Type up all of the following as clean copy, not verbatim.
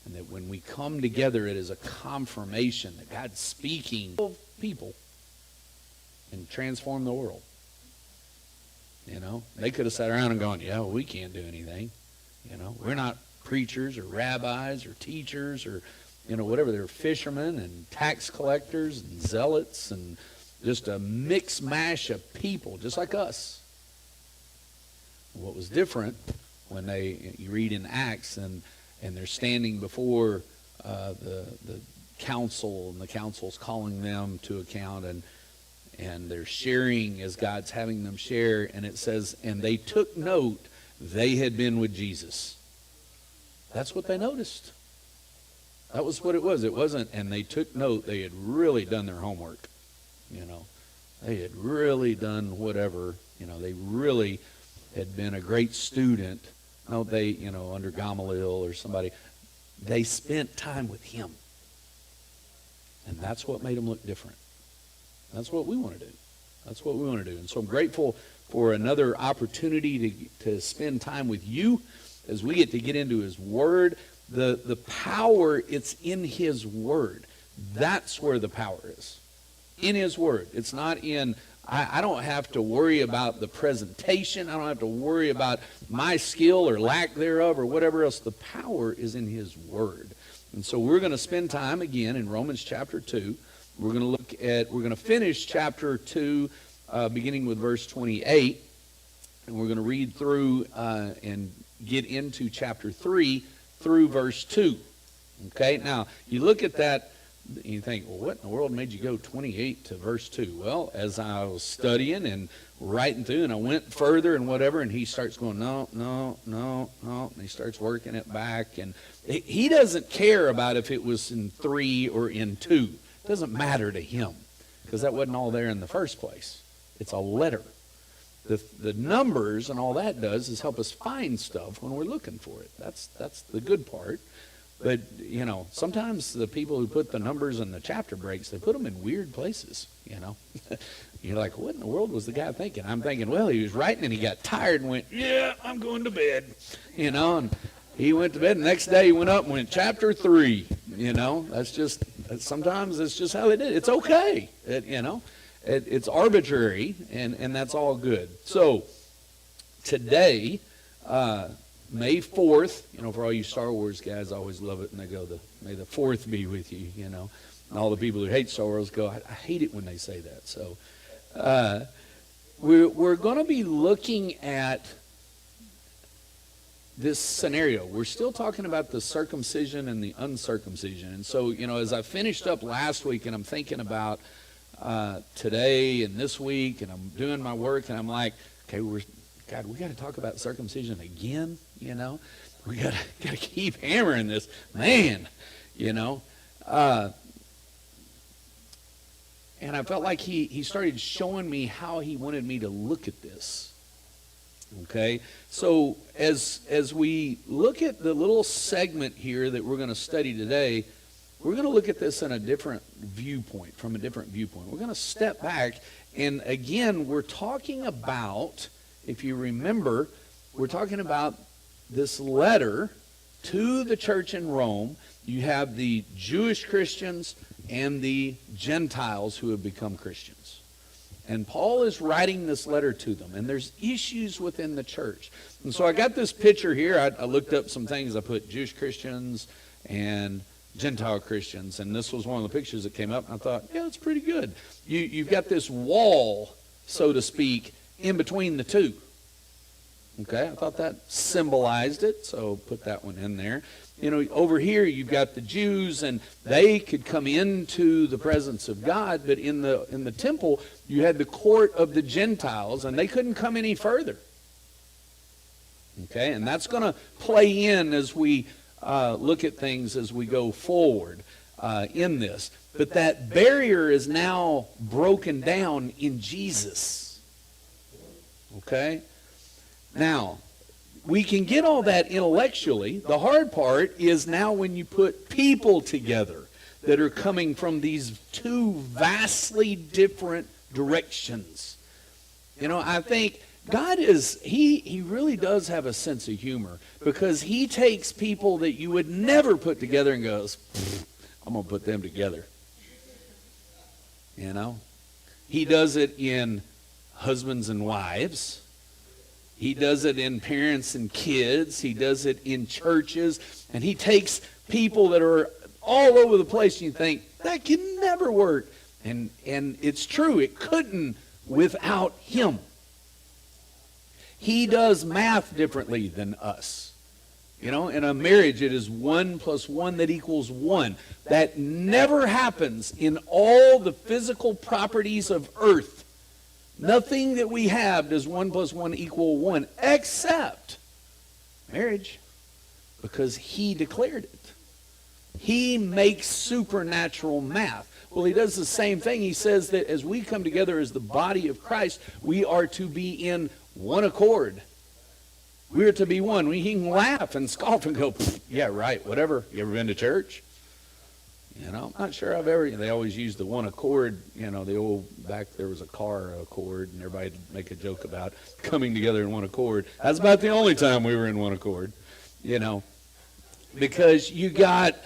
And that when we come together, it is a confirmation that God's speaking to people and transform the world. You know, they could have sat around and gone, yeah, well, we can't do anything. You know, we're not preachers or rabbis or teachers or, you know, whatever. They're fishermen and tax collectors and zealots and just a mixed mash of people, just like us. What was different when you read in Acts and they're standing before the council, and the council's calling them to account, and they're sharing as God's having them share, and it says, and they took note they had been with Jesus. That's what they noticed. That was what it was. It wasn't, and they took note they had really done their homework. You know, they had really done whatever. You know, they really had been a great student. No, they, you know, under Gamaliel or somebody, they spent time with him. And that's what made them look different. That's what we want to do. That's what we want to do. And so I'm grateful for another opportunity to spend time with you as we get into his word. The power, it's in his word. That's where the power is. In his word. It's not in, I don't have to worry about the presentation. I don't have to worry about my skill or lack thereof or whatever else. The power is in his word. And so we're going to spend time again in Romans chapter 2. We're going to finish chapter 2 beginning with verse 28. And we're going to read through and get into chapter 3 through verse 2. Okay, now you look at that. You think, well, what in the world made you go 28 to verse 2? Well, as I was studying and writing through, and I went further and whatever, and he starts going, no, and he starts working it back. And he doesn't care about if it was in 3 or in 2. It doesn't matter to him, because that wasn't all there in the first place. It's a letter. The numbers and all that does is help us find stuff when we're looking for it. That's the good part. But, you know, sometimes the people who put the numbers and the chapter breaks, they put them in weird places, you know. You're like, what in the world was the guy thinking? I'm thinking, well, he was writing and he got tired and went, yeah, I'm going to bed. You know, and he went to bed. The next day he went up and went, chapter 3. You know, sometimes it's just how they did it. It's okay. It's arbitrary, and that's all good. So, today, May 4th, you know, for all you Star Wars guys, I always love it, and they go, may the 4th be with you, you know. And all the people who hate Star Wars go, I hate it when they say that. So we're going to be looking at this scenario. We're still talking about the circumcision and the uncircumcision. And so, you know, as I finished up last week and I'm thinking about today and this week, and I'm doing my work, and I'm like, okay, God, we got to talk about circumcision again, you know. We got to keep hammering this, man, you know. And I felt like he started showing me how he wanted me to look at this. Okay, so as we look at the little segment here that we're going to study today, we're going to look at this in a different viewpoint, from a different viewpoint. We're going to step back, and again, we're talking about, if you remember, we're talking about this letter to the church in Rome. You have the Jewish Christians and the Gentiles who have become Christians. And Paul is writing this letter to them, and there's issues within the church. And so I got this picture here. I looked up some things. I put Jewish Christians and Gentile Christians, and this was one of the pictures that came up, and I thought, yeah, that's pretty good. You've got this wall, so to speak, in between the two. Okay, I thought that symbolized it, so put that one in there. You know, over here you've got the Jews, and they could come into the presence of God, but in the temple you had the court of the Gentiles, and they couldn't come any further. Okay, and that's going to play in as we look at things as we go forward in this. But that barrier is now broken down in Jesus. Okay? Now, we can get all that intellectually. The hard part is now when you put people together that are coming from these two vastly different directions. You know, I think God is, he really does have a sense of humor, because he takes people that you would never put together and goes, I'm going to put them together. You know? He does it in husbands and wives. He does it in parents and kids. He does it in churches. And he takes people that are all over the place, and you think, that can never work. And it's true, it couldn't without him. He does math differently than us. You know, in a marriage, it is 1 + 1 that equals 1. That never happens in all the physical properties of earth. Nothing that we have does 1 + 1 equal 1, except marriage, because he declared it. He makes supernatural math. Well, he does the same thing. He says that as we come together as the body of Christ, we are to be in one accord. We are to be one. We can laugh and scoff and go, yeah, right, whatever. You ever been to church? You know, I'm not sure I've ever. They always use the one accord. You know, the old, back there was a car accord, and everybody would make a joke about coming together in one accord. That's about the only time we were in one accord, you know, because you got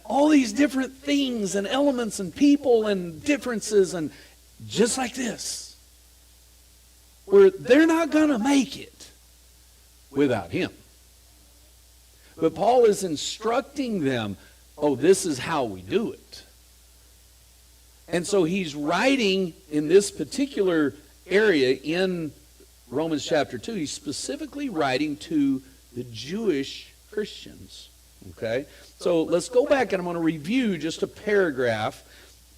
all these different things and elements and people and differences, and just like this, where they're not going to make it without him. But Paul is instructing them, oh, this is how we do it. And so he's writing in this particular area in Romans chapter 2, he's specifically writing to the Jewish Christians. Okay? So let's go back, and I'm going to review just a paragraph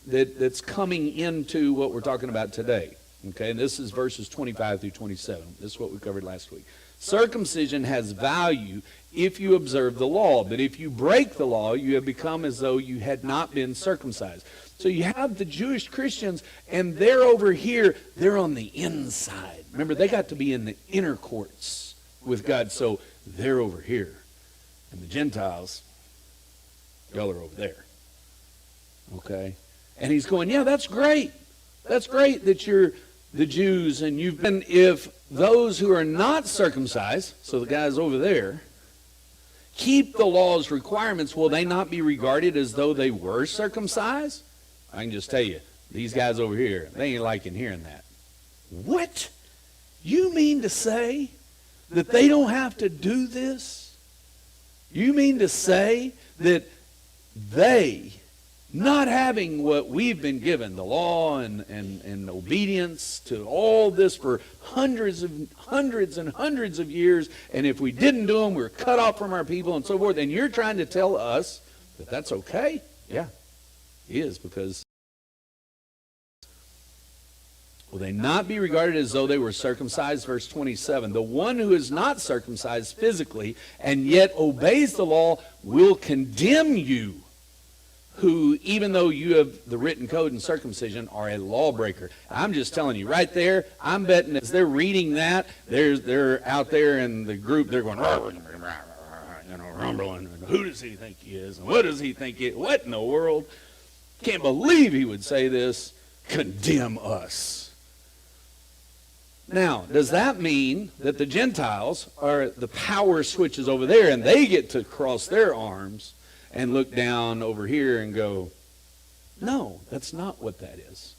that's coming into what we're talking about today. Okay? And this is verses 25 through 27. This is what we covered last week. Circumcision has value if you observe the law, but if you break the law, you have become as though you had not been circumcised. So you have the Jewish Christians, and they're over here, they're on the inside. Remember, they got to be in the inner courts with God, so they're over here. And the Gentiles, y'all are over there. Okay? And he's going, yeah, that's great. That's great that you're the Jews, and you've been, if those who are not circumcised, so the guys over there, keep the law's requirements, will they not be regarded as though they were circumcised? I can just tell you, these guys over here, they ain't liking hearing that. What? You mean to say that they don't have to do this? You mean to say that they, not having what we've been given, the law and obedience to all this for hundreds and hundreds of years, and if we didn't do them, we're cut off from our people and so forth, and you're trying to tell us that that's okay? Yeah, he is, because will they not be regarded as though they were circumcised? Verse 27, the one who is not circumcised physically and yet obeys the law will condemn you, who, even though you have the written code and circumcision, are a lawbreaker. I'm just telling you, right there, I'm betting as they're reading that, they're out there in the group, they're going, you know, rumbling, and who does he think he is, and what does he think he is? What in the world? Can't believe he would say this. Condemn us. Now, does that mean that the Gentiles are the power switches over there, and they get to cross their arms and look down over here and go, no, that's not what that is.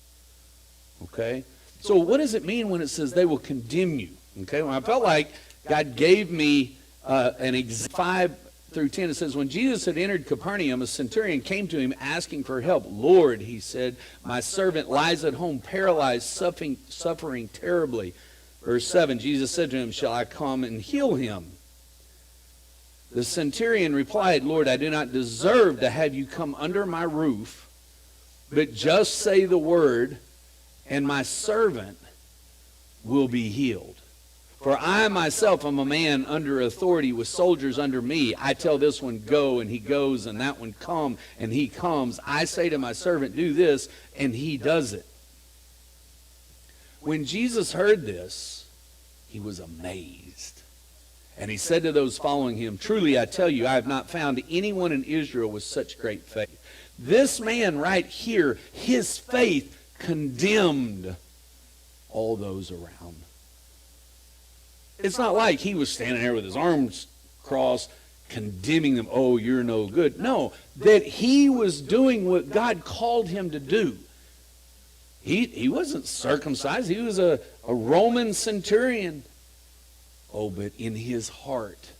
Okay? So what does it mean when it says they will condemn you? Okay? Well, I felt like God gave me an 5 through 10. It says, when Jesus had entered Capernaum, a centurion came to him asking for help. Lord, he said, my servant lies at home paralyzed, suffering terribly. Verse 7, Jesus said to him, shall I come and heal him? The centurion replied, Lord, I do not deserve to have you come under my roof, but just say the word, and my servant will be healed. For I myself am a man under authority with soldiers under me. I tell this one, go, and he goes, and that one, come, and he comes. I say to my servant, do this, and he does it. When Jesus heard this, he was amazed. And he said to those following him, truly I tell you, I have not found anyone in Israel with such great faith. This man right here, his faith condemned all those around. It's not like he was standing there with his arms crossed, condemning them. Oh, you're no good. No, that he was doing what God called him to do. He wasn't circumcised. He was a Roman centurion. Oh, but in his heart,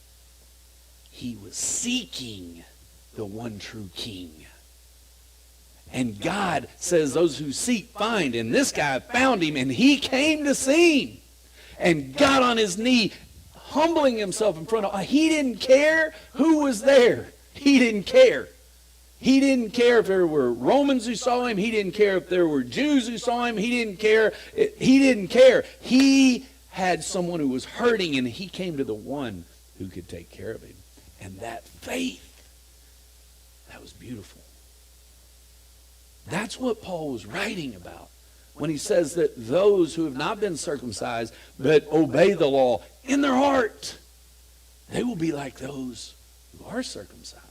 he was seeking the one true king. And God says those who seek find. And this guy found him, and he came to see him. And got on his knee, humbling himself in front of him. He didn't care who was there. He didn't care. He didn't care if there were Romans who saw him. He didn't care if there were Jews who saw him. He didn't care. He didn't care. He had someone who was hurting, and he came to the one who could take care of him. And that faith, that was beautiful. That's what Paul was writing about when he says that those who have not been circumcised but obey the law in their heart, they will be like those who are circumcised.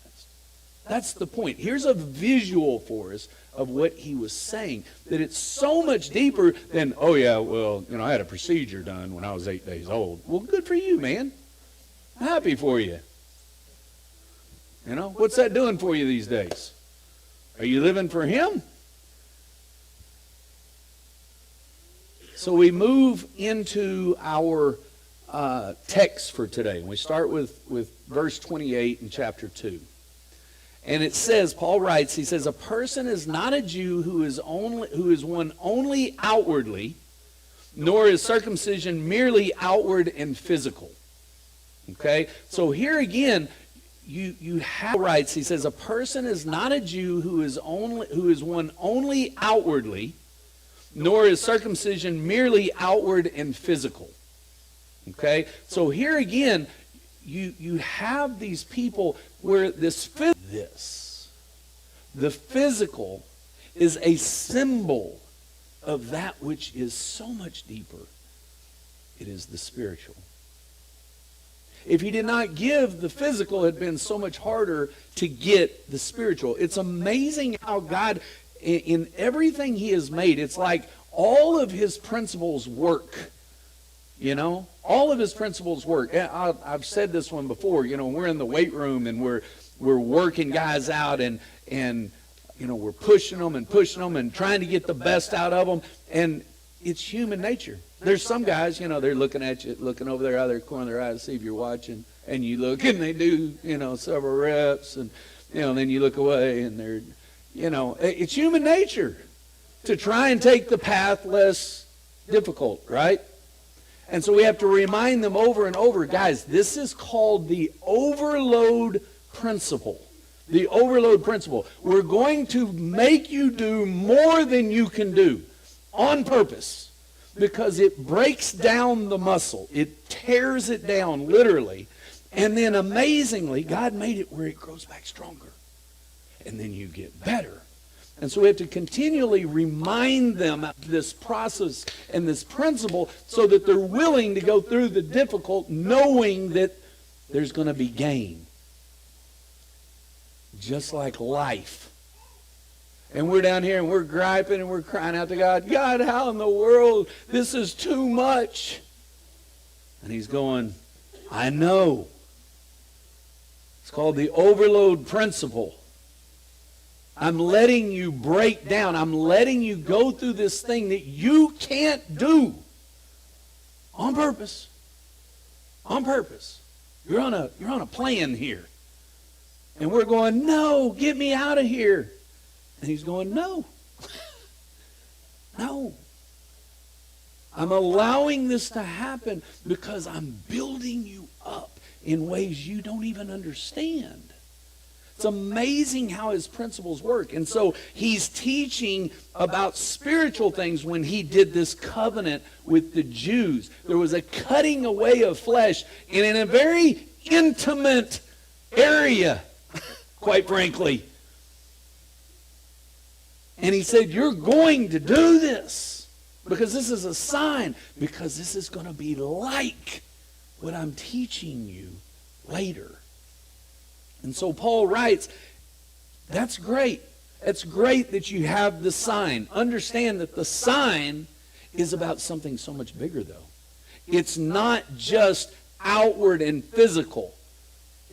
That's the point. Here's a visual for us of what he was saying, that it's so much deeper than, oh yeah, well, I had a procedure done when I was 8 days old. Well, good for you, man. I'm happy for you. What's that doing for you these days? Are you living for him? So we move into our text for today. And we start with verse 28 in chapter 2. And it says, Paul writes, he says, a person is not a Jew who is one only outwardly, nor is circumcision merely outward and physical. Okay? So here again, you have rights. He says, a person is not a Jew who is one only outwardly, nor is circumcision merely outward and physical. Okay? So here again, you have these people where the physical is a symbol of that which is so much deeper. It is the spiritual. If he did not give the physical, it had been so much harder to get the spiritual. It's amazing how God, in everything he has made, it's like all of his principles work. All of his principles work. I've said this one before. We're in the weight room and we're working guys out and we're pushing them and trying to get the best out of them. And it's human nature. There's some guys, they're looking at you, looking over there out of their corner of their eye to see if you're watching. And you look and they do, several reps. And, then you look away and they're, it's human nature to try and take the path less difficult, right? And so we have to remind them over and over, guys, this is called the overload principle. The overload principle. We're going to make you do more than you can do on purpose because it breaks down the muscle. It tears it down, literally. And then amazingly, God made it where it grows back stronger. And then you get better. And so we have to continually remind them of this process and this principle so that they're willing to go through the difficult knowing that there's going to be gain. Just like life. And we're down here and we're griping and we're crying out to God, God, how in the world? This is too much. And he's going, I know. It's called the overload principle. I'm letting you break down. I'm letting you go through this thing that you can't do on purpose. On purpose. You're on a plan here. And we're going, no, get me out of here. And he's going, no. No. I'm allowing this to happen because I'm building you up in ways you don't even understand. It's amazing how his principles work. And so he's teaching about spiritual things when he did this covenant with the Jews. There was a cutting away of flesh and in a very intimate area, quite frankly. And he said, you're going to do this because this is a sign, because this is going to be like what I'm teaching you later. And so Paul writes, that's great. It's great that you have the sign. Understand that the sign is about something so much bigger, though. It's not just outward and physical.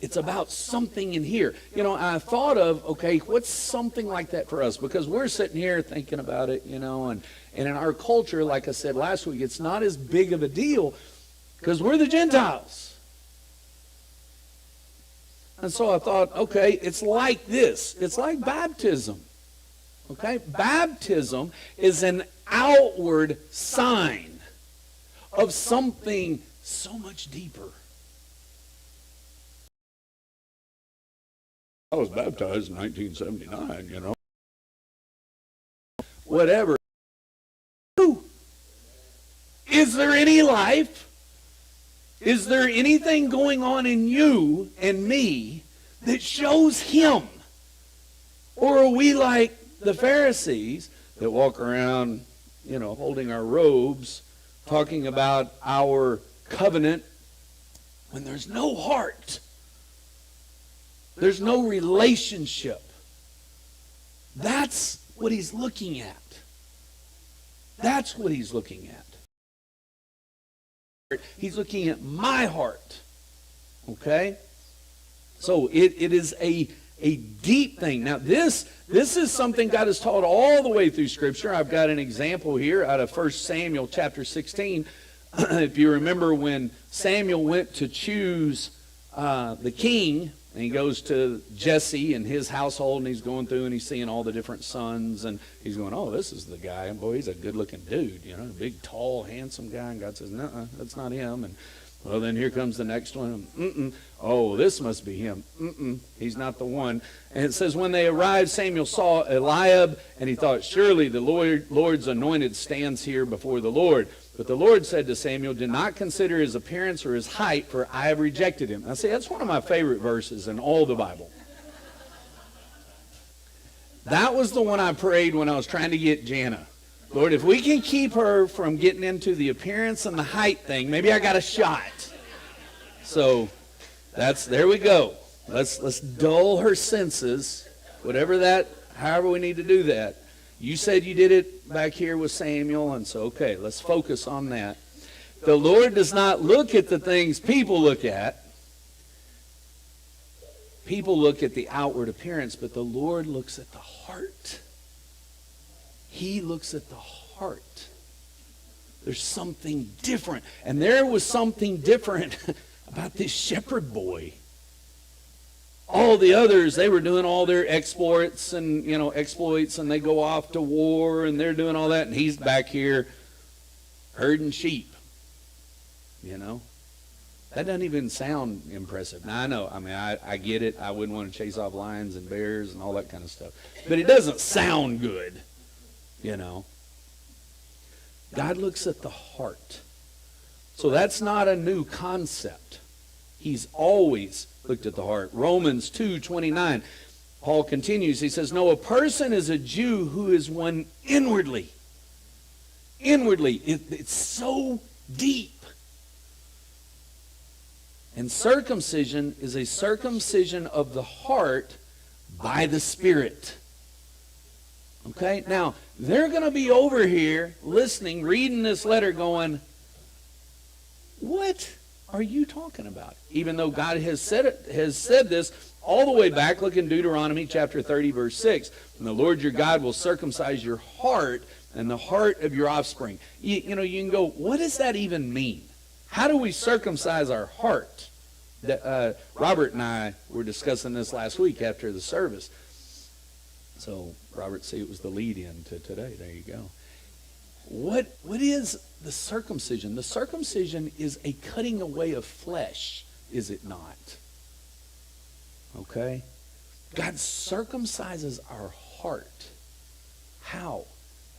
It's about something in here. You know, I thought of, okay, what's something like that for us? Because we're sitting here thinking about it, you know, and in our culture, like I said last week, it's not as big of a deal because we're the Gentiles. And so I thought, okay, it's like this. It's like baptism. Okay? Baptism is an outward sign of something so much deeper. I was baptized in 1979, you know. Whatever. Is there any life? Is there anything going on in you and me that shows him? Or are we like the Pharisees that walk around, you know, holding our robes, talking about our covenant when there's no heart? There's no relationship. That's what he's looking at. That's what he's looking at. He's looking at my heart. Okay? So it is a deep thing. Now this is something God has taught all the way through Scripture. I've got an example here out of 1 Samuel chapter 16. If you remember when Samuel went to choose the king, and he goes to Jesse and his household, and he's going through and he's seeing all the different sons, and he's going, oh, this is the guy. And boy, he's a good-looking dude, you know, a big, tall, handsome guy. And God says, no, that's not him. And well, then here comes the next one. Oh, this must be him. He's not the one. And it says, when they arrived, Samuel saw Eliab, and he thought, surely the Lord's anointed stands here before the Lord. But the Lord said to Samuel, do not consider his appearance or his height, for I have rejected him. Now, see, that's one of my favorite verses in all the Bible. That was the one I prayed when I was trying to get Jana. Lord, if we can keep her from getting into the appearance and the height thing, maybe I got a shot. So, there we go. Let's dull her senses, however we need to do that. You said you did it back here with Samuel, and so, okay, let's focus on that. The Lord does not look at the things people look at. People look at the outward appearance, but the Lord looks at the heart. He looks at the heart. There's something different. And there was something different about this shepherd boy. All the others, they were doing all their exploits, and they go off to war, and they're doing all that, and he's back here herding sheep. You know, that doesn't even sound impressive. Now I know, I get it. I wouldn't want to chase off lions and bears and all that kind of stuff, but it doesn't sound good. You know, God looks at the heart, so that's not a new concept. He's always looked at the heart. Romans 2:29, Paul continues. He says, no, a person is a Jew who is one inwardly. Inwardly. It's so deep. And circumcision is a circumcision of the heart by the Spirit. Okay? Now, they're going to be over here listening, reading this letter going, what are you talking about? Even though God has said this all the way back. Look in Deuteronomy chapter 30, verse 6. And the Lord your God will circumcise your heart and the heart of your offspring. You can go, what does that even mean? How do we circumcise our heart? Robert and I were discussing this last week after the service. So, Robert, see, it was the lead-in to today. There you go. What is the circumcision? The circumcision is a cutting away of flesh, is it not? Okay? God circumcises our heart. How?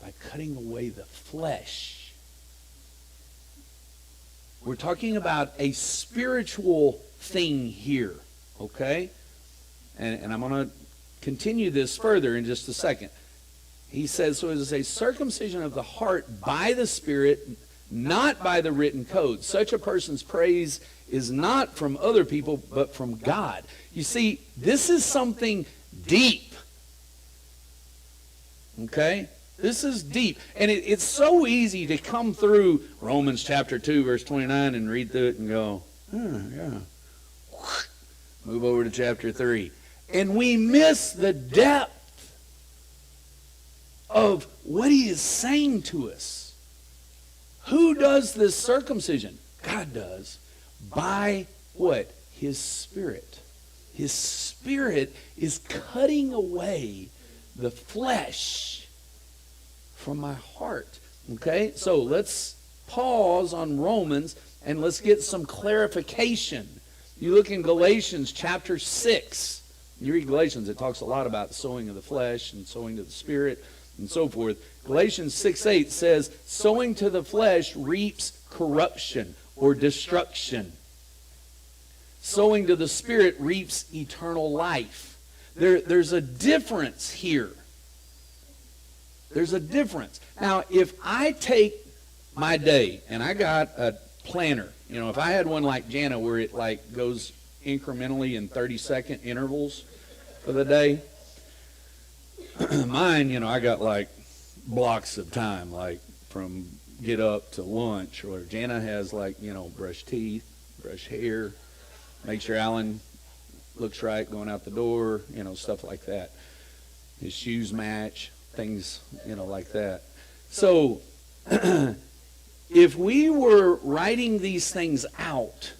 By cutting away the flesh. We're talking about a spiritual thing here. Okay? And I'm going to continue this further in just a second. He says, so it is a circumcision of the heart by the Spirit, not by the written code. Such a person's praise is not from other people, but from God. You see, this is something deep. Okay? This is deep. And it's so easy to come through Romans chapter 2, verse 29 and read through it and go, yeah. Move over to chapter 3. And we miss the depth of what he is saying to us. Who does this circumcision? God does. By what? His Spirit. His Spirit is cutting away the flesh from my heart. Okay? So let's pause on Romans and let's get some clarification. You look in Galatians chapter 6. You read Galatians, it talks a lot about the sowing of the flesh and sowing to the Spirit and so forth. Galatians 6:8 says, sowing to the flesh reaps corruption or destruction. Sowing to the Spirit reaps eternal life. There's a difference here. There's a difference. Now, if I take my day and I got a planner, if I had one like Jana where it like goes incrementally in 30-second intervals for the day, mine, I got like blocks of time, like from get up to lunch, or Jana has like, brush teeth, brush hair, make sure Alan looks right going out the door, stuff like that. His shoes match, things, like that. So if we were writing these things out,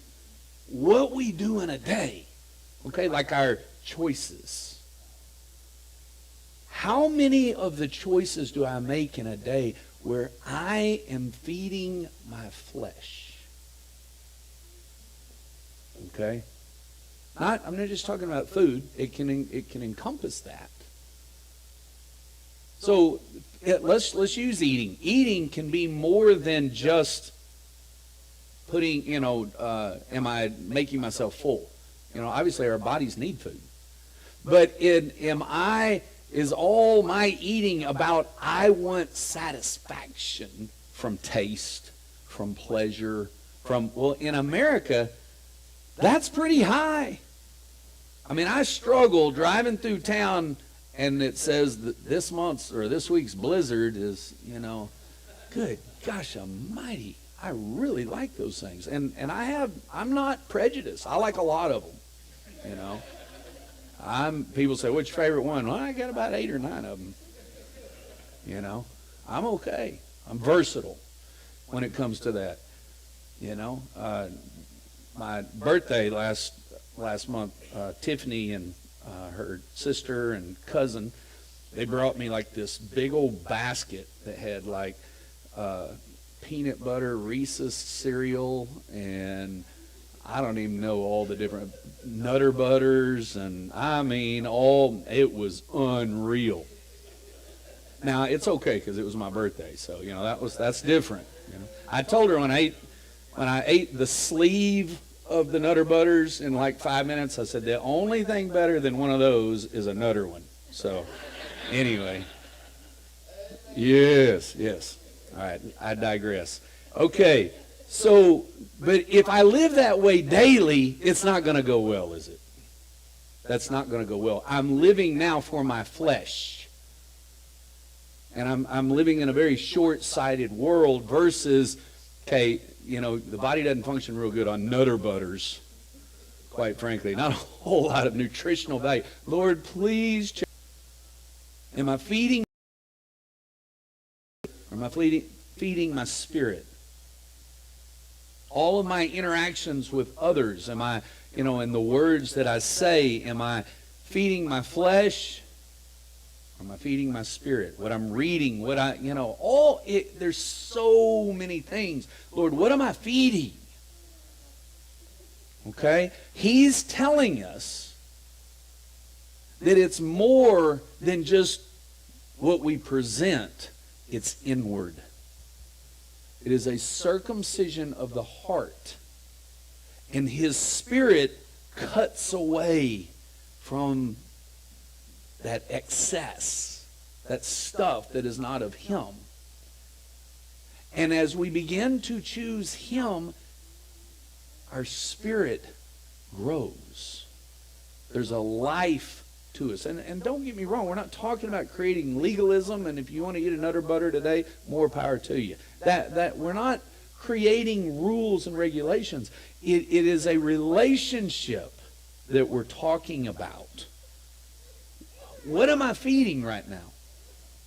what we do in a day, okay, like our choices, how many of the choices do I make in a day where I am feeding my flesh? Okay? I'm not just talking about food. It can encompass that. So let's use eating. Eating can be more than just putting, am I making myself full? Obviously our bodies need food. But is all my eating about I want satisfaction from taste, from pleasure, in America, that's pretty high. I struggle driving through town and it says that this month's or this week's blizzard is, good gosh almighty. I really like those things. And I'm not prejudiced. I like a lot of them, People say, what's your favorite one? Well, I got about 8 or 9 of them. I'm okay. I'm versatile when it comes to that. My birthday last month, Tiffany and her sister and cousin, they brought me like this big old basket that had like peanut butter Reese's cereal, and I don't even know all the different Nutter Butters, and it was unreal. Now it's okay because it was my birthday, so that's different. I told her when I ate the sleeve of the Nutter Butters in like 5 minutes, I said the only thing better than one of those is a Nutter one. So anyway, yes. All right, I digress. Okay. So, but if I live that way daily, it's not going to go well, is it? That's not going to go well. I'm living now for my flesh. And I'm living in a very short-sighted world versus, the body doesn't function real good on Nutter Butters, quite frankly. Not a whole lot of nutritional value. Lord, please check. Am I feeding? Or am I feeding my spirit? All of my interactions with others, am I, in the words that I say, am I feeding my flesh? Or am I feeding my spirit? What I'm reading, there's so many things. Lord, what am I feeding? Okay? He's telling us that it's more than just what we present. It's inward. It is a circumcision of the heart. And his Spirit cuts away from that excess, that stuff that is not of him. And as we begin to choose him, our spirit grows. There's a life to us. And don't get me wrong, we're not talking about creating legalism, and if you want to eat a Nutter Butter today, more power to you. That we're not creating rules and regulations. It is a relationship that we're talking about. What am I feeding right now?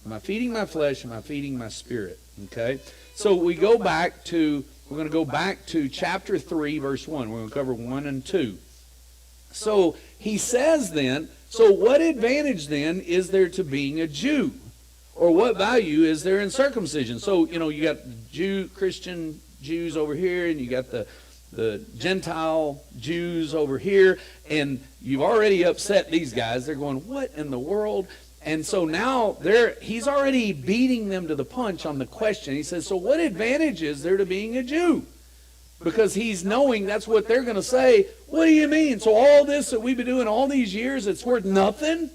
Am I feeding my flesh? Am I feeding my spirit? Okay? So we're going to go back to chapter 3, verse 1. We're going to cover 1 and 2. So he says then, so what advantage then is there to being a Jew? Or what value is there in circumcision? So, you got Christian Jews over here, and you got the Gentile Jews over here, and you've already upset these guys. They're going, what in the world? And so now he's already beating them to the punch on the question. He says, so what advantage is there to being a Jew? Because he's knowing that's what they're going to say. What do you mean? So all this that we've been doing all these years, it's worth nothing?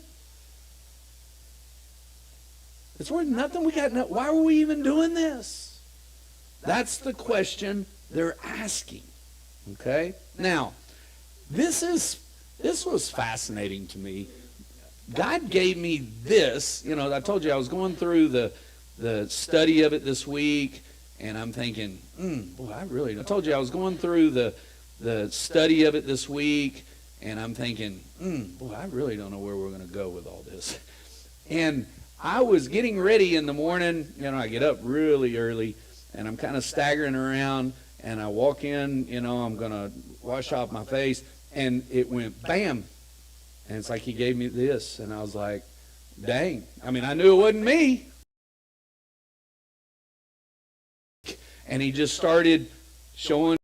It's worth nothing? Why were we even doing this? That's the question they're asking. Okay? Now, this was fascinating to me. God gave me this. I told you I was going through the study of it this week, and I'm thinking, I told you I was going through the study of it this week, and I'm thinking, I really don't know where we're going to go with all this. And I was getting ready in the morning. I get up really early, and I'm kind of staggering around, and I walk in, I'm going to wash off my face, and it went bam. And it's like he gave me this, and I was like, dang. I mean, I knew it wasn't me. And he just started showing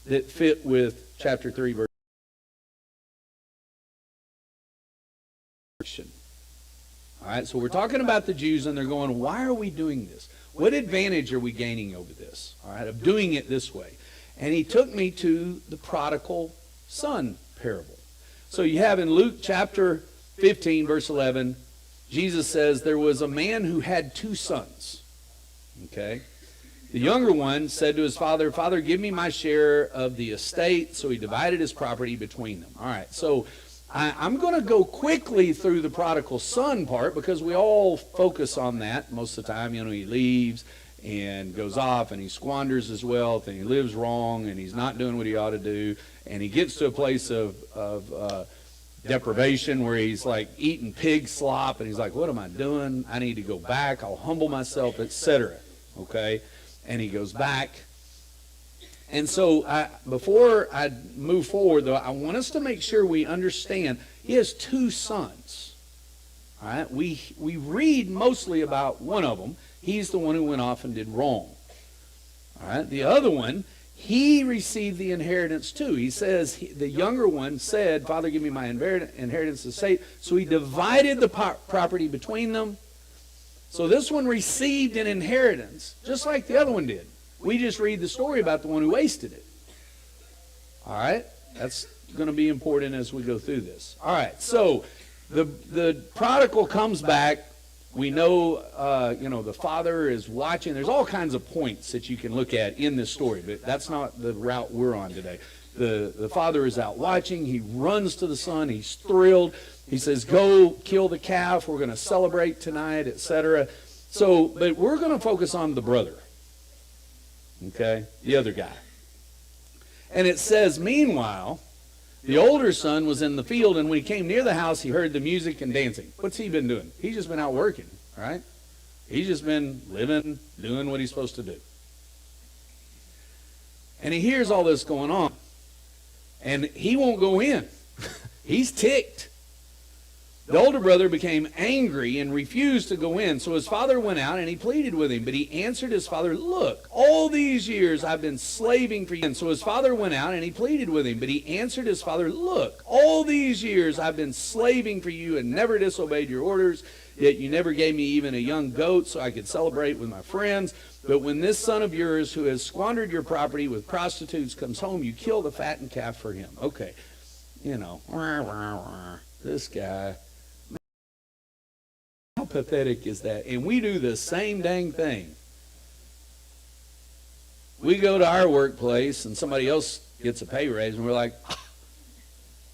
that fit with chapter 3, verse. All right, so we're talking about the Jews, and they're going, why are we doing this? What advantage are we gaining over this? All right, of doing it this way. And he took me to the prodigal son parable. So you have in Luke chapter 15, verse 11, Jesus says, there was a man who had 2 sons. Okay? The younger one said to his father, Father, give me my share of the estate. So he divided his property between them. All right, so I'm going to go quickly through the prodigal son part because we all focus on that most of the time. He leaves and goes off and he squanders his wealth and he lives wrong and he's not doing what he ought to do. And he gets to a place of deprivation where he's like eating pig slop and he's like, what am I doing? I need to go back. I'll humble myself, etc. Okay? And he goes back. And so before I move forward, though, I want us to make sure we understand he has 2 sons. All right? We read mostly about one of them. He's the one who went off and did wrong. All right? The other one, he received the inheritance too. He says, the younger one said, Father, give me my inheritance estate. So he divided the property between them. So this one received an inheritance, just like the other one did. We just read the story about the one who wasted it. All right? That's going to be important as we go through this. All right, so the prodigal comes back. We know, the father is watching. There's all kinds of points that you can look at in this story, but that's not the route we're on today. The father is out watching. He runs to the son. He's thrilled. He says, go kill the calf. We're going to celebrate tonight, etc. So, but we're going to focus on the brother. Okay? The other guy. And it says, meanwhile, the older son was in the field, and when he came near the house, he heard the music and dancing. What's he been doing? He's just been out working, right? He's just been living, doing what he's supposed to do. And he hears all this going on. And he won't go in. He's ticked. The older brother became angry and refused to go in. So his father went out and he pleaded with him. But he answered his father, look, all these years I've been slaving for you. And so his father went out and he pleaded with him. But he answered his father, look, all these years I've been slaving for you and never disobeyed your orders. Yet you never gave me even a young goat so I could celebrate with my friends. But when this son of yours who has squandered your property with prostitutes comes home, you kill the fattened calf for him. Okay, this guy. How pathetic is that? And we do the same dang thing. We go to our workplace and somebody else gets a pay raise and we're like,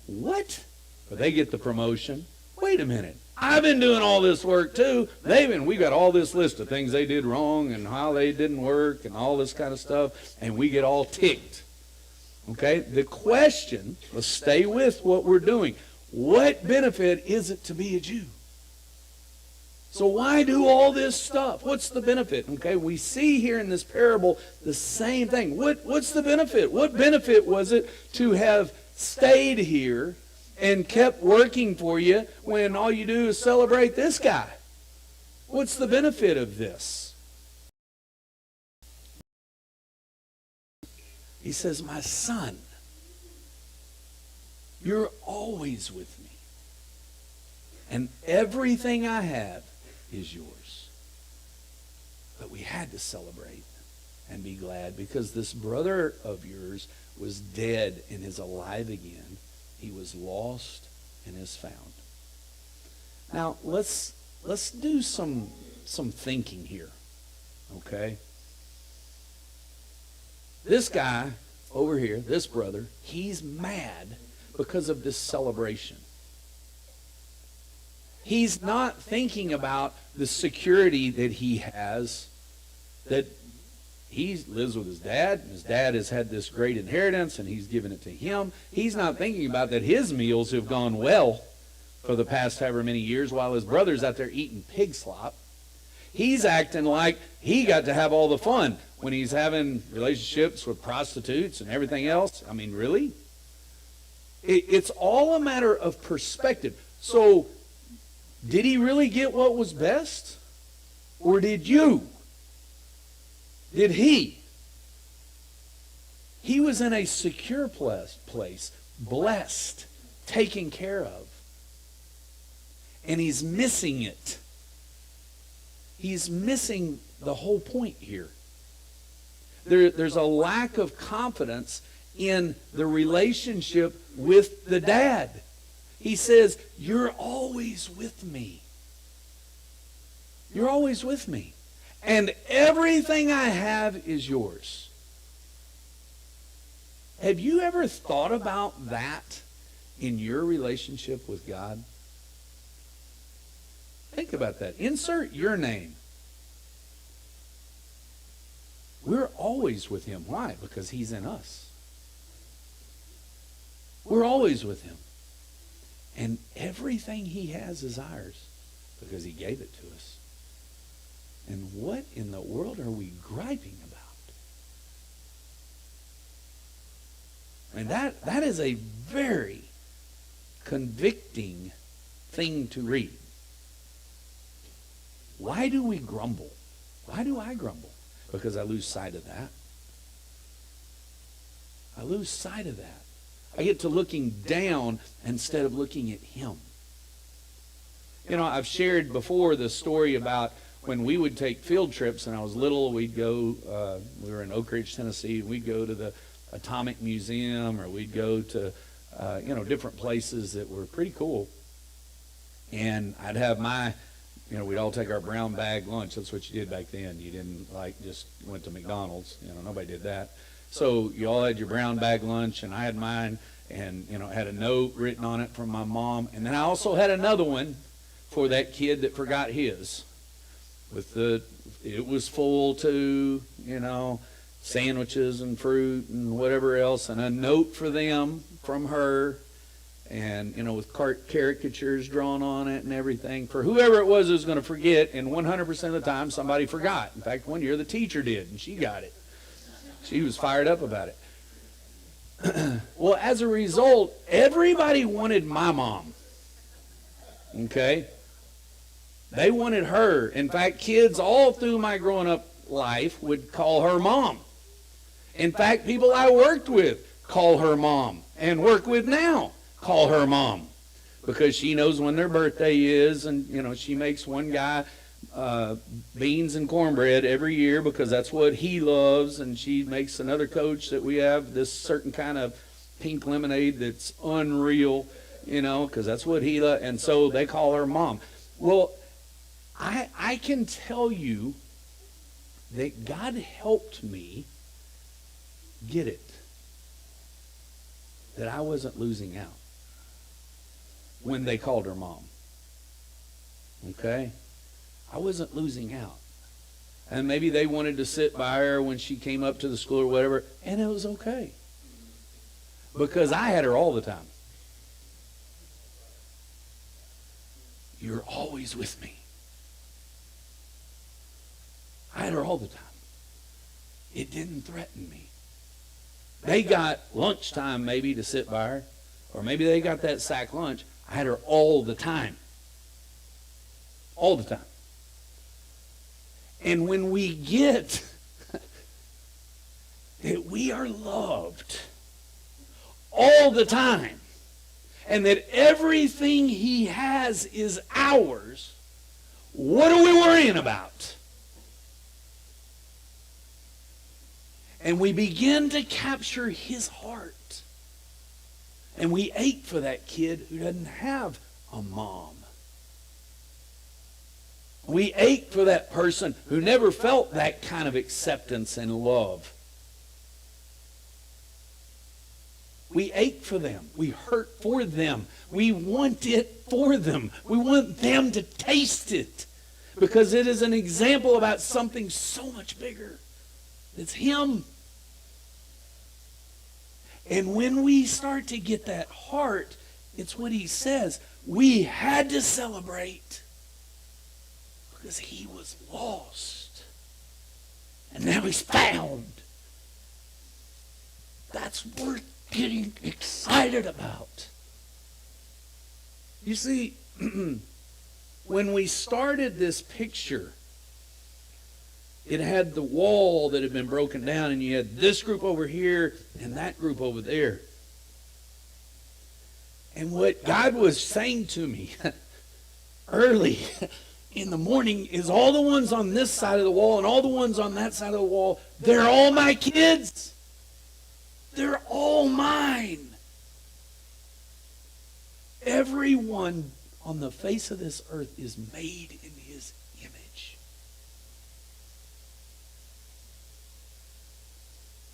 what? But they get the promotion. Wait a minute. I've been doing all this work too. We got all this list of things they did wrong and how they didn't work and all this kind of stuff, and we get all ticked. Okay? The question, let's stay with what we're doing. What benefit is it to be a Jew? So why do all this stuff? What's the benefit? Okay, we see here in this parable the same thing. What's the benefit? What benefit was it to have stayed here and kept working for you when all you do is celebrate this guy? What's the benefit of this? He says, my son, you're always with me. And everything I have is yours. But we had to celebrate and be glad because this brother of yours was dead and is alive again. He was lost and is found. Now, let's do some thinking here, okay? This guy over here, this brother, he's mad because of this celebration. He's not thinking about the security that he has, that he lives with his dad, and his dad has had this great inheritance, and he's given it to him. He's not thinking about that his meals have gone well for the past however many years while his brother's out there eating pig slop. He's acting like he got to have all the fun when he's having relationships with prostitutes and everything else. I mean, really? It's all a matter of perspective. So, did he really get what was best? Or did you? Did he? He was in a secure place, blessed, taken care of. And he's missing it. He's missing the whole point here. There's a lack of confidence in the relationship with the dad. He says, you're always with me. You're always with me. And everything I have is yours. Have you ever thought about that in your relationship with God? Think about that. Insert your name. We're always with him. Why? Because he's in us. We're always with him. And everything he has is ours because he gave it to us. And what in the world are we griping about? And that is a very convicting thing to read. Why do we grumble? Why do I grumble? Because I lose sight of that. I lose sight of that. I get to looking down instead of looking at him. You know, I've shared before the story about when we would take field trips, and I was little, we'd go, we were in Oak Ridge, Tennessee, and we'd go to the Atomic Museum, or we'd go to, different places that were pretty cool. And I'd have we'd all take our brown bag lunch. That's what you did back then. You didn't just went to McDonald's. Nobody did that. So you all had your brown bag lunch, and I had mine, and, it had a note written on it from my mom. And then I also had another one for that kid that forgot his. It was full too, sandwiches and fruit and whatever else, and a note for them from her, and, with caricatures drawn on it and everything, for whoever it was who's going to forget, and 100% of the time somebody forgot. In fact, one year the teacher did, and she got it. She was fired up about it. Well, as a result, everybody wanted my mom. Okay? They wanted her. In fact, kids all through my growing up life would call her mom. In fact, people I worked with call her mom, and work with now call her mom, because she knows when their birthday is, and she makes one guy beans and cornbread every year because that's what he loves, and she makes another coach that we have this certain kind of pink lemonade that's unreal, because that's what he loves, and so they call her mom. Well, I can tell you that God helped me get it, that I wasn't losing out. when they called her mom. Okay? I wasn't losing out. And maybe they wanted to sit by her when she came up to the school or whatever, and it was okay. Because I had her all the time. You're always with me. I had her all the time. It didn't threaten me. They got lunchtime maybe to sit by her, or maybe they got that sack lunch. I had her all the time. All the time. And when we get that we are loved all the time, and that everything he has is ours, what are we worrying about? And we begin to capture his heart. And we ache for that kid who doesn't have a mom. We ache for that person who never felt that kind of acceptance and love. We ache for them. We hurt for them. We want it for them. We want them to taste it. Because it is an example about something so much bigger. It's him. And when we start to get that heart, it's what he says. We had to celebrate because he was lost. And now he's found. That's worth getting excited about. You see, when we started this picture, it had the wall that had been broken down, and you had this group over here and that group over there. And what God was saying to me early in the morning is all the ones on this side of the wall and all the ones on that side of the wall, they're all my kids. They're all mine. Everyone on the face of this earth is made in his image.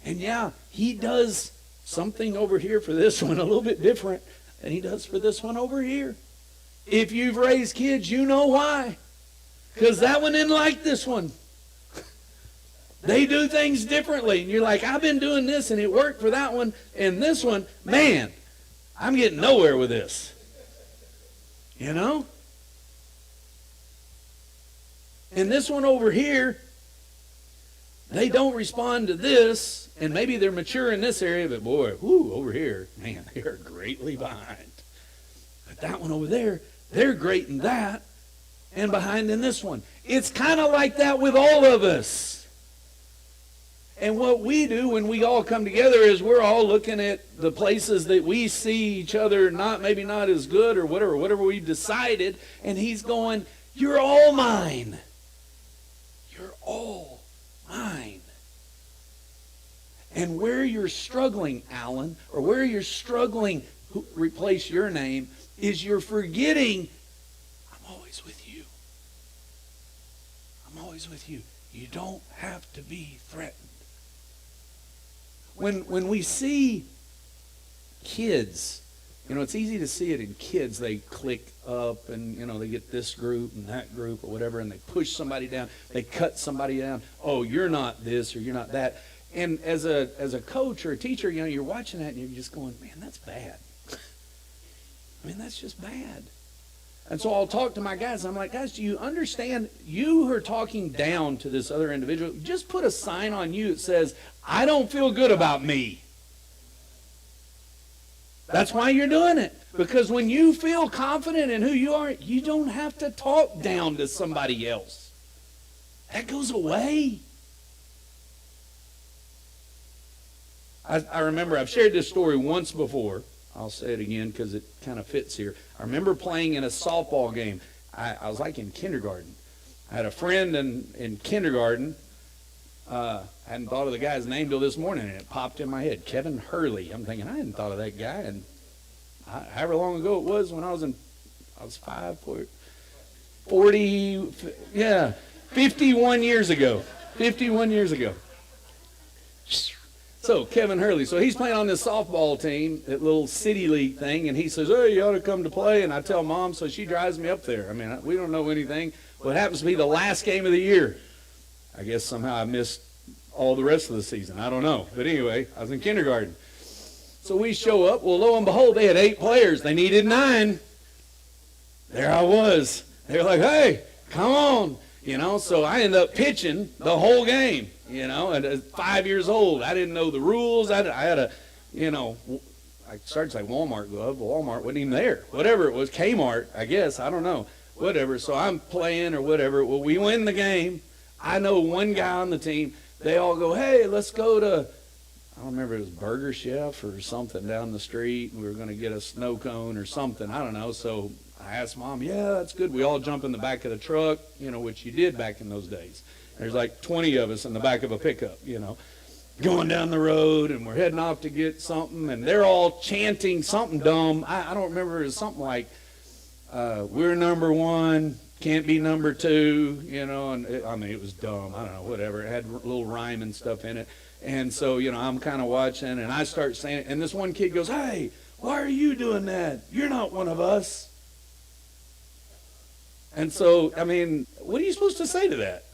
And yeah, he does something over here for this one a little bit different than he does for this one over here. If you've raised kids, you know why. Because that one didn't like this one. They do things differently. And you're like, I've been doing this and it worked for that one. And this one, man, I'm getting nowhere with this. You know? And this one over here, they don't respond to this. And maybe they're mature in this area, but boy, whoo, over here, man, they are greatly behind. But that one over there, they're great in that and behind in this one. It's kind of like that with all of us. And what we do when we all come together is we're all looking at the places that we see each other maybe not as good or whatever we've decided. And he's going, you're all mine. You're all mine. And where you're struggling, Alan, or where you're struggling, replace your name, is you're forgetting, I'm always with you. I'm always with you. You don't have to be threatened. When we see kids, it's easy to see it in kids. They click up and, they get this group and that group or whatever, and they push somebody down. They cut somebody down. Oh, you're not this or you're not that. And as a coach or a teacher, you're watching that and you're just going, man, that's bad. I mean, that's just bad. And so I'll talk to my guys. I'm like, guys, do you understand? You are talking down to this other individual. Just put a sign on you that says, I don't feel good about me. That's why you're doing it. Because when you feel confident in who you are, you don't have to talk down to somebody else. That goes away. I remember I've shared this story once before. I'll say it again because it kind of fits here. I remember playing in a softball game. I was like in kindergarten. I had a friend in kindergarten. I hadn't thought of the guy's name till this morning, and it popped in my head. Kevin Hurley. I'm thinking, I hadn't thought of that guy. And however long ago it was when I was 51 years ago. 51 years ago. So Kevin Hurley, so he's playing on this softball team, that little city league thing, and he says, "Hey, you ought to come to play." And I tell Mom, so she drives me up there. I mean, we don't know anything. What happens to be the last game of the year? I guess somehow I missed all the rest of the season. I don't know. But anyway, I was in kindergarten. So we show up. Well, lo and behold, they had 8 players. They needed 9. There I was. They were like, "Hey, come on." So I ended up pitching the whole game, at 5 years old. I didn't know the rules. I had a, I started to say Walmart glove. Walmart wasn't even there. Whatever it was, Kmart, I guess. I don't know. Whatever. So I'm playing or whatever. Well, we win the game. I know one guy on the team. They all go, "Hey, let's go to," I don't remember, it was Burger Chef or something down the street. We were going to get a snow cone or something. I don't know. So I asked Mom, "Yeah, that's good." We all jump in the back of the truck, which you did back in those days. There's like 20 of us in the back of a pickup, going down the road, and we're heading off to get something, and they're all chanting something dumb. I don't remember. It was something like, "We're number 1, can't be number 2, and it was dumb. I don't know, whatever. It had a little rhyme and stuff in it. And so, I'm kind of watching, and I start saying it, and this one kid goes, "Hey, why are you doing that? You're not one of us." And so, what are you supposed to say to that?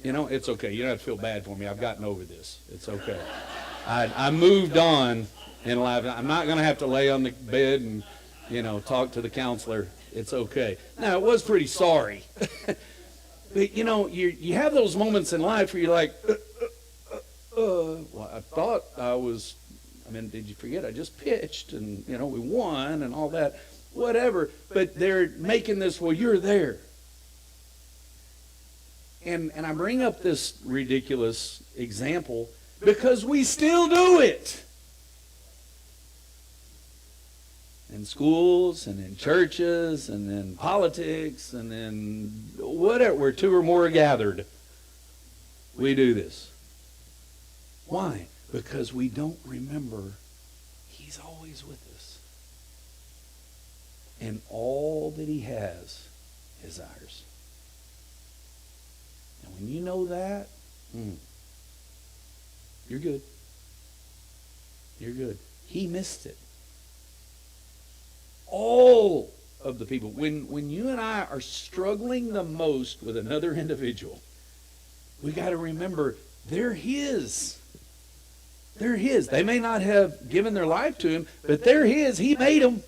It's okay. You don't have to feel bad for me. I've gotten over this. It's okay. I moved on in life. I'm not going to have to lay on the bed and, talk to the counselor. It's okay. Now, I was pretty sorry. But, you have those moments in life where you're like, well, I thought I was, did you forget I just pitched and, we won and all that, whatever. But they're making this, well, you're there. And I bring up this ridiculous example because we still do it. In schools and in churches and in politics and in whatever, where 2 or more are gathered, we do this. Why? Because we don't remember He's always with us. And all that He has is ours. And when you know that, you're good. You're good. He missed it. All of the people, when you and I are struggling the most with another individual, we got to remember they're His. They're His. They may not have given their life to Him, but they're His. He made them.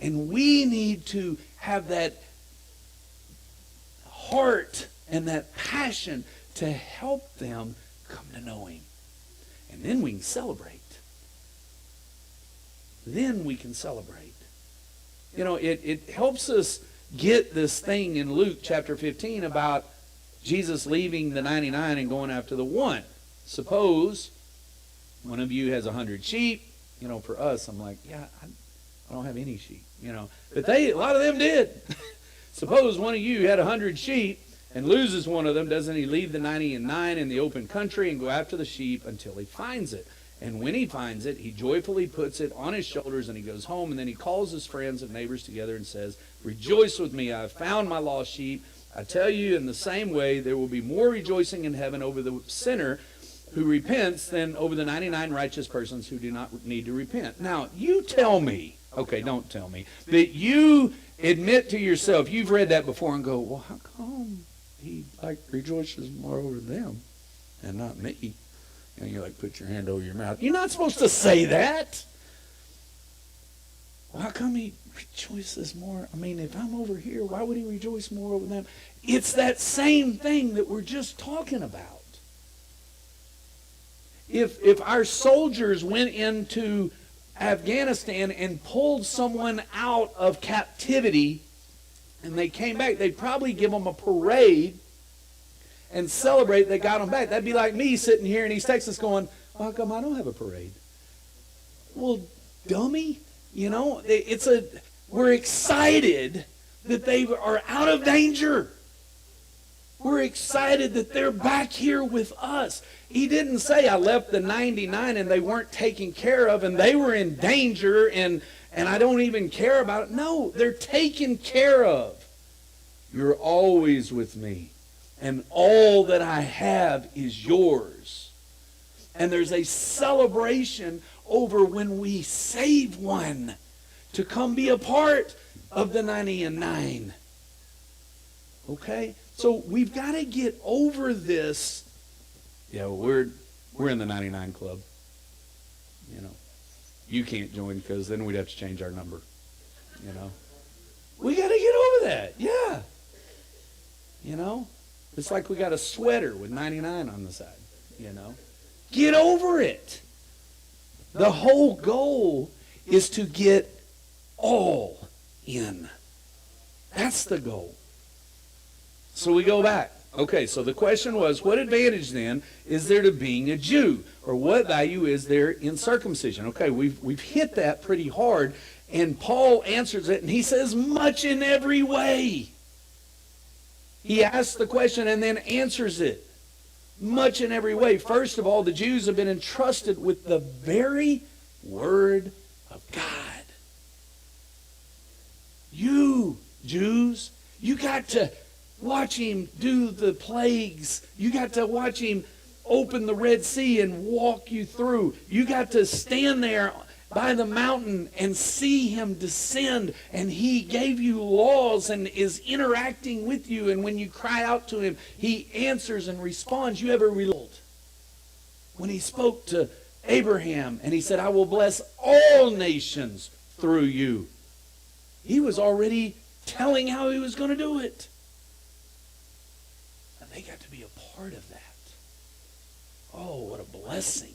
And we need to have that heart and that passion to help them come to know Him. And then we can celebrate. Then we can celebrate. It helps us get this thing in Luke chapter 15 about Jesus leaving the 99 and going after the 1. Suppose one of you has 100 sheep. For us, I'm like, yeah, I don't have any sheep. But a lot of them did. Suppose one of you had 100 sheep and loses one of them. Doesn't he leave the 99 in the open country and go after the sheep until he finds it? And when he finds it, he joyfully puts it on his shoulders and he goes home. And then he calls his friends and neighbors together and says, "Rejoice with me, I have found my lost sheep. I tell you, in the same way, there will be more rejoicing in heaven over the sinner who repents than over the 99 righteous persons who do not need to repent." Now, you tell me, okay, don't tell me, that you admit to yourself, you've read that before and go, "Well, how come He rejoices more over them and not me?" And you put your hand over your mouth. You're not supposed to say that. Well, how come He rejoices more? If I'm over here, why would He rejoice more over them? It's that same thing that we're just talking about. If our soldiers went into Afghanistan and pulled someone out of captivity and they came back, they'd probably give them a parade and celebrate they got them back. That'd be like me sitting here in East Texas going, "Well, how come I don't have a parade?" Well, dummy, we're excited that they are out of danger. We're excited that they're back here with us. He didn't say, "I left the 99 and they weren't taken care of and they were in danger and I don't even care about it." No, they're taken care of. You're always with me. and all that I have is yours. And there's a celebration over when we save one to come be a part of the 99. Okay? So we've got to get over this. Yeah, we're in the 99 club. You know, you can't join because then we'd have to change our number. You know, we got to get over that. Yeah. You know, it's like we got a sweater with 99 on the side. You know, get over it. The whole goal is to get all in. That's the goal. So we go back. Okay, so the question was, what advantage then is there to being a Jew? Or what value is there in circumcision? Okay, we've hit that pretty hard. And Paul answers it, and he says, much in every way. He asks the question and then answers it. Much in every way. First of all, the Jews have been entrusted with the very Word of God. You, Jews, you got to watch him do the plagues. You got to watch him open the Red Sea and walk you through. You got to stand there by the mountain and see him descend, and he gave you laws and is interacting with you, and when you cry out to him, he answers and responds. You have a result. When he spoke to Abraham and he said, I will bless all nations through you, he was already telling how he was going to do it. And they got to be a part of that. Oh, what a blessing.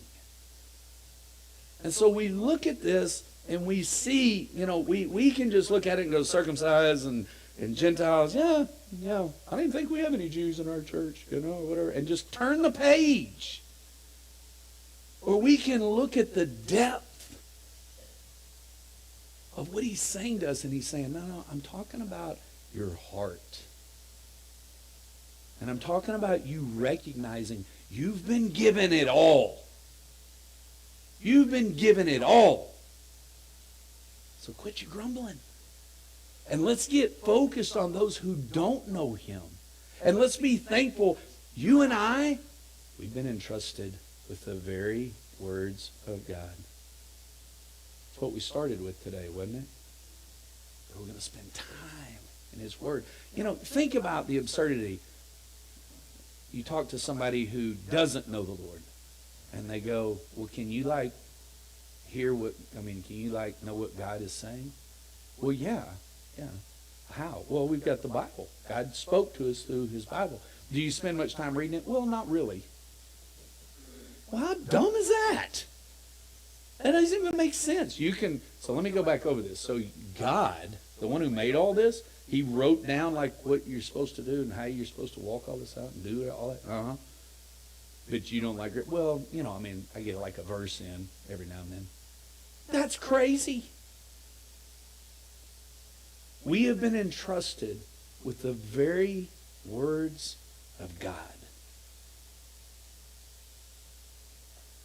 And so we look at this and we see, you know, we can just look at it and go circumcised and Gentiles. Yeah. I didn't think we have any Jews in our church, you know, whatever. And just turn the page. Or we can look at the depth of what he's saying to us. And he's saying, no, I'm talking about your heart. And I'm talking about you recognizing you've been given it all. You've been given it all. So quit your grumbling. And let's get focused on those who don't know him. And let's be thankful. You and I, we've been entrusted with the very words of God. That's what we started with today, wasn't it? We're going to spend time in his word. You know, think about the absurdity. You talk to somebody who doesn't know the Lord. And they go, well, can you can you know what God is saying? Well, yeah. How? Well, we've got the Bible. God spoke to us through his Bible. Do you spend much time reading it? Well, not really. Well, how dumb is that? That doesn't even make sense. So let me go back over this. So God, the one who made all this, he wrote down like what you're supposed to do and how you're supposed to walk all this out and do all that. Uh-huh. But you don't like it. Well, I get like a verse in every now and then. That's crazy. We have been entrusted with the very words of God.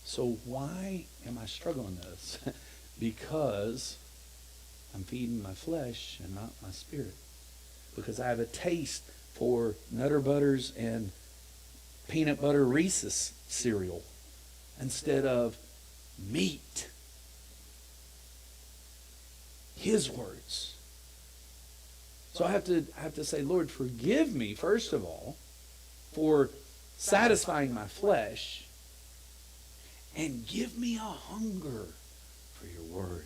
So why am I struggling this? Because I'm feeding my flesh and not my spirit. Because I have a taste for Nutter Butters and peanut butter Reese's cereal instead of meat. His words. So I have to say, Lord, forgive me, first of all, for satisfying my flesh, and give me a hunger for your word.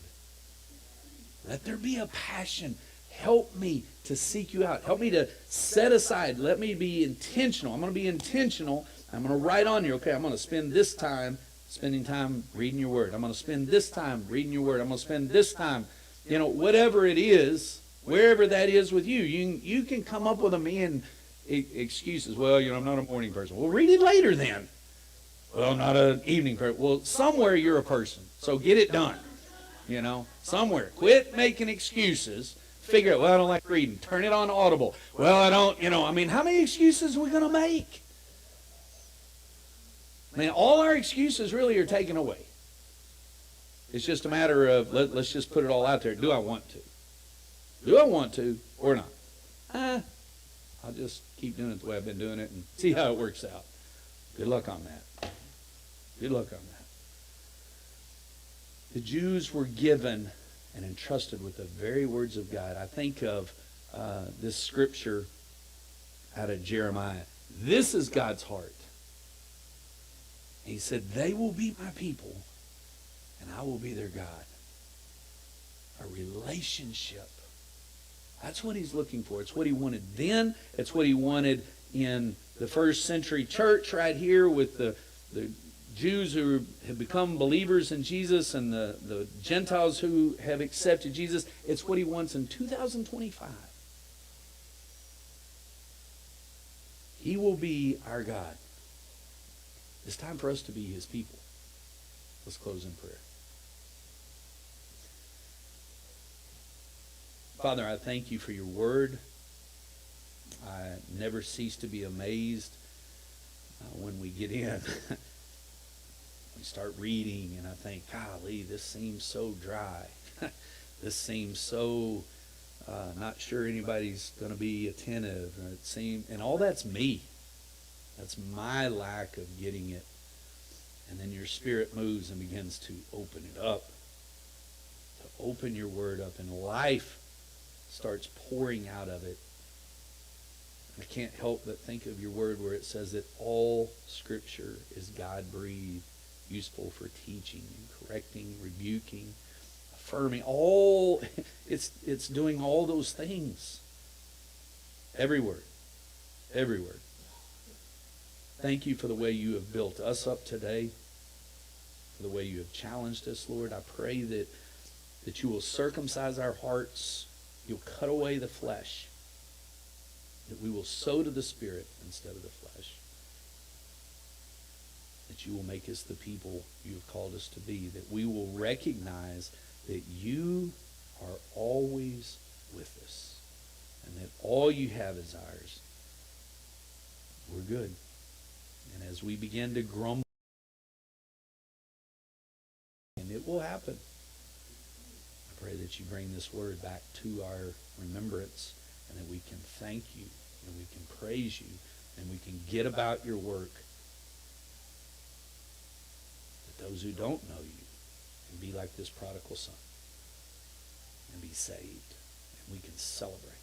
Let there be a passion. Help me to seek you out. Help me to set aside. Let me be intentional. I'm going to be intentional. I'm going to write on here, okay, I'm going to spend this time spending time reading your word. I'm going to spend this time reading your word. I'm going to spend this time, whatever it is, wherever that is with you. You can come up with a million excuses. Well, I'm not a morning person. Well, read it later then. Well, not an evening person. Well, somewhere you're a person. So get it done. Somewhere. Quit making excuses. Figure out, well, I don't like reading. Turn it on Audible. Well, I don't, how many excuses are we going to make? All our excuses really are taken away. It's just a matter of, let's just put it all out there. Do I want to? Do I want to or not? I'll just keep doing it the way I've been doing it and see how it works out. Good luck on that. Good luck on that. The Jews were given and entrusted with the very words of God. I think of this scripture out of Jeremiah. This is God's heart. He said, they will be my people, and I will be their God. A relationship. That's what he's looking for. It's what he wanted then. It's what he wanted in the first century church right here with the Jews who have become believers in Jesus and the Gentiles who have accepted Jesus. It's what he wants in 2025. He will be our God. It's time for us to be his people. Let's close in prayer. Father, I thank you for your word. I never cease to be amazed when we get in. We start reading and I think, golly, this seems so dry. This seems so not sure anybody's going to be attentive. And all that's me. That's my lack of getting it. And then your Spirit moves and begins to open it up. To open your word up, and life starts pouring out of it. I can't help but think of your word where it says that all Scripture is God-breathed, useful for teaching and correcting, rebuking, affirming. It's doing all those things. Every word. Every word. Thank you for the way you have built us up today, for the way you have challenged us, Lord. I pray that you will circumcise our hearts. You'll cut away the flesh, that we will sow to the Spirit instead of the flesh, that you will make us the people you have called us to be, that we will recognize that you are always with us, and that all you have is ours. We're good. And as we begin to grumble, and it will happen, I pray that you bring this word back to our remembrance, and that we can thank you, and we can praise you, and we can get about your work, that those who don't know you can be like this prodigal son and be saved, and we can celebrate.